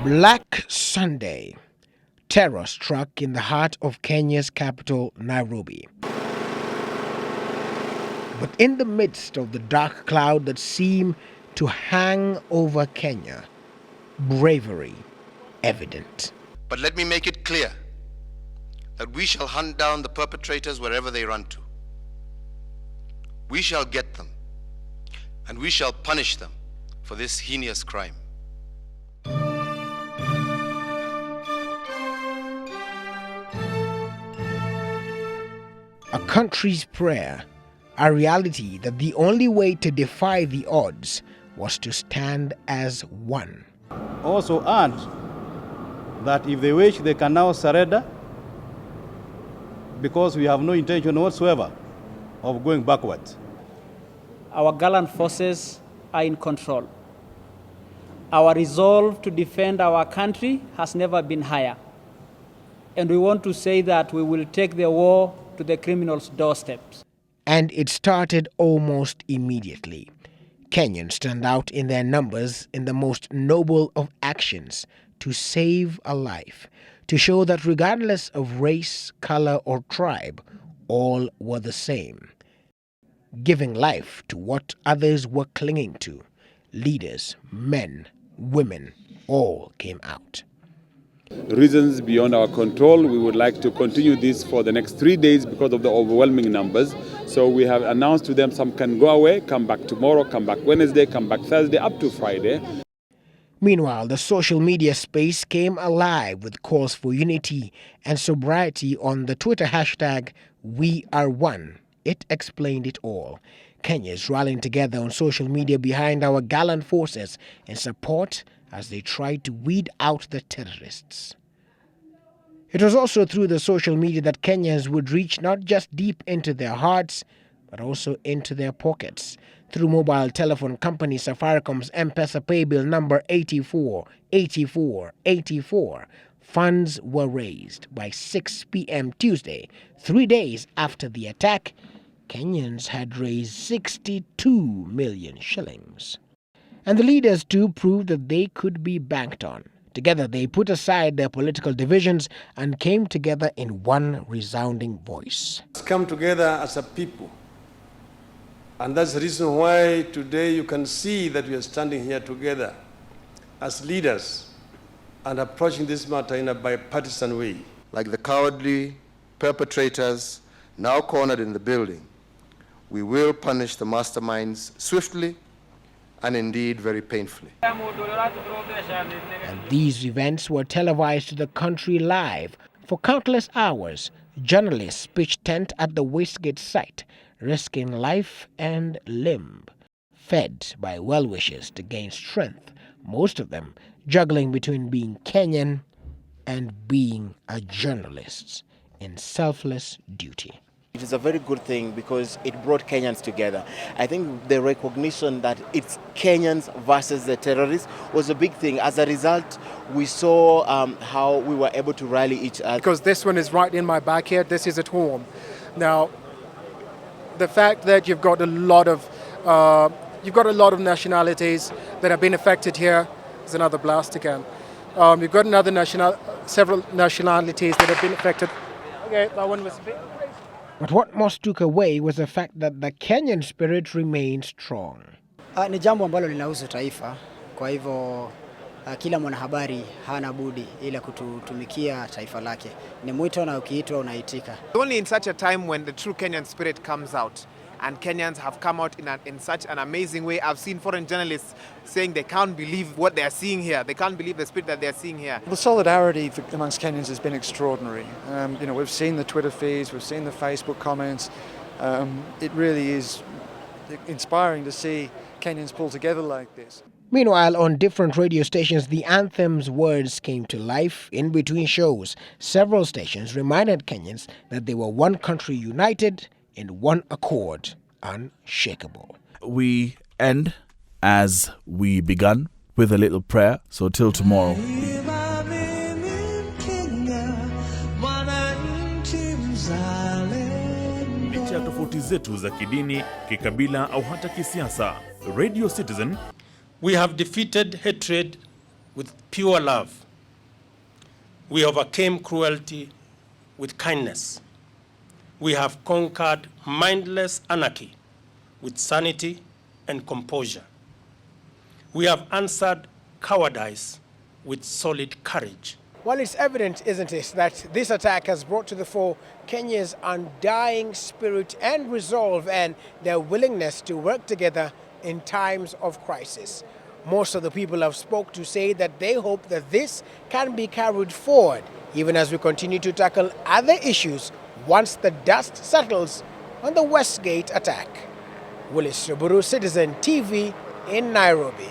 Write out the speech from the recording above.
Black Sunday. Terror struck in the heart of Kenya's capital, Nairobi. But in the midst of the dark cloud that seemed to hang over Kenya, bravery evident. But let me make it clear that we shall hunt down the perpetrators wherever they run to. We shall get them, and we shall punish them for this heinous crime. A country's prayer, a reality that the only way to defy the odds was to stand as one. Also add that if they wish, they can now surrender, because we have no intention whatsoever of going backwards. Our gallant forces are in control. Our resolve to defend our country has never been higher. And we want to say that we will take the war to the criminals' doorsteps. And it started almost immediately. Kenyans stand out in their numbers in the most noble of actions, to save a life, to show that regardless of race, color, or tribe, all were the same. Giving life to what others were clinging to. Leaders, men, women, all came out. Reasons beyond our control. We would like to continue this for the next 3 days because of the overwhelming numbers. So we have announced to them some can go away, come back tomorrow, come back Wednesday, come back Thursday, up to Friday. Meanwhile, the social media space came alive with calls for unity and sobriety on the Twitter hashtag #WeAreOne. It explained it all. Kenyans rallying together on social media behind our gallant forces in support as they tried to weed out the terrorists. It was also through the social media that Kenyans would reach not just deep into their hearts, but also into their pockets. Through mobile telephone company Safaricom's M-Pesa paybill number 848484, funds were raised by 6 p.m. Tuesday. 3 days after the attack, Kenyans had raised 62 million shillings. And the leaders too proved that they could be banked on. Together they put aside their political divisions and came together in one resounding voice. Let's come together as a people. And that's the reason why today you can see that we are standing here together as leaders and approaching this matter in a bipartisan way. Like the cowardly perpetrators now cornered in the building, we will punish the masterminds swiftly and indeed very painfully. And these events were televised to the country live. For countless hours, journalists pitched tent at the Westgate site, risking life and limb, fed by well-wishers to gain strength, most of them juggling between being Kenyan and being a journalist in selfless duty. It is a very good thing because it brought Kenyans together. I think the recognition that it's Kenyans versus the terrorists was a big thing. As a result, we saw how we were able to rally each other. Because this one is right in my backyard, this is at home. Now, the fact that you've got a lot of nationalities that have been affected here is another blast again. You've got several nationalities that have been affected. Okay, that one was a bit. But what most took away was the fact that the Kenyan spirit remained strong. Ni jambo ambalo linahusu taifa. Kwa hivyo kila mwanahabari hana budi ila kutumikia taifa lake. Ni mwito na ukiitwa unaitika. Only in such a time when the true Kenyan spirit comes out, and Kenyans have come out in such an amazing way. I've seen foreign journalists saying they can't believe what they're seeing here. They can't believe the spirit that they're seeing here. The solidarity amongst Kenyans has been extraordinary. We've seen the Twitter feeds, we've seen the Facebook comments. It really is inspiring to see Kenyans pull together like this. Meanwhile, on different radio stations, the anthem's words came to life. In between shows, several stations reminded Kenyans that they were one country united, in one accord, unshakable. We end as we begun, with a little prayer. So till tomorrow. Licha ya tofauti zetu za kidini, kikabila au hata kisiasa, Radio Citizen. We have defeated hatred with pure love. We overcame cruelty with kindness. We have conquered mindless anarchy with sanity and composure. We have answered cowardice with solid courage. Well, it's evident, isn't it, that this attack has brought to the fore Kenya's undying spirit and resolve and their willingness to work together in times of crisis. Most of the people have spoke to say that they hope that this can be carried forward, even as we continue to tackle other issues once the dust settles on the Westgate attack. Willis Ruburu, Citizen TV in Nairobi.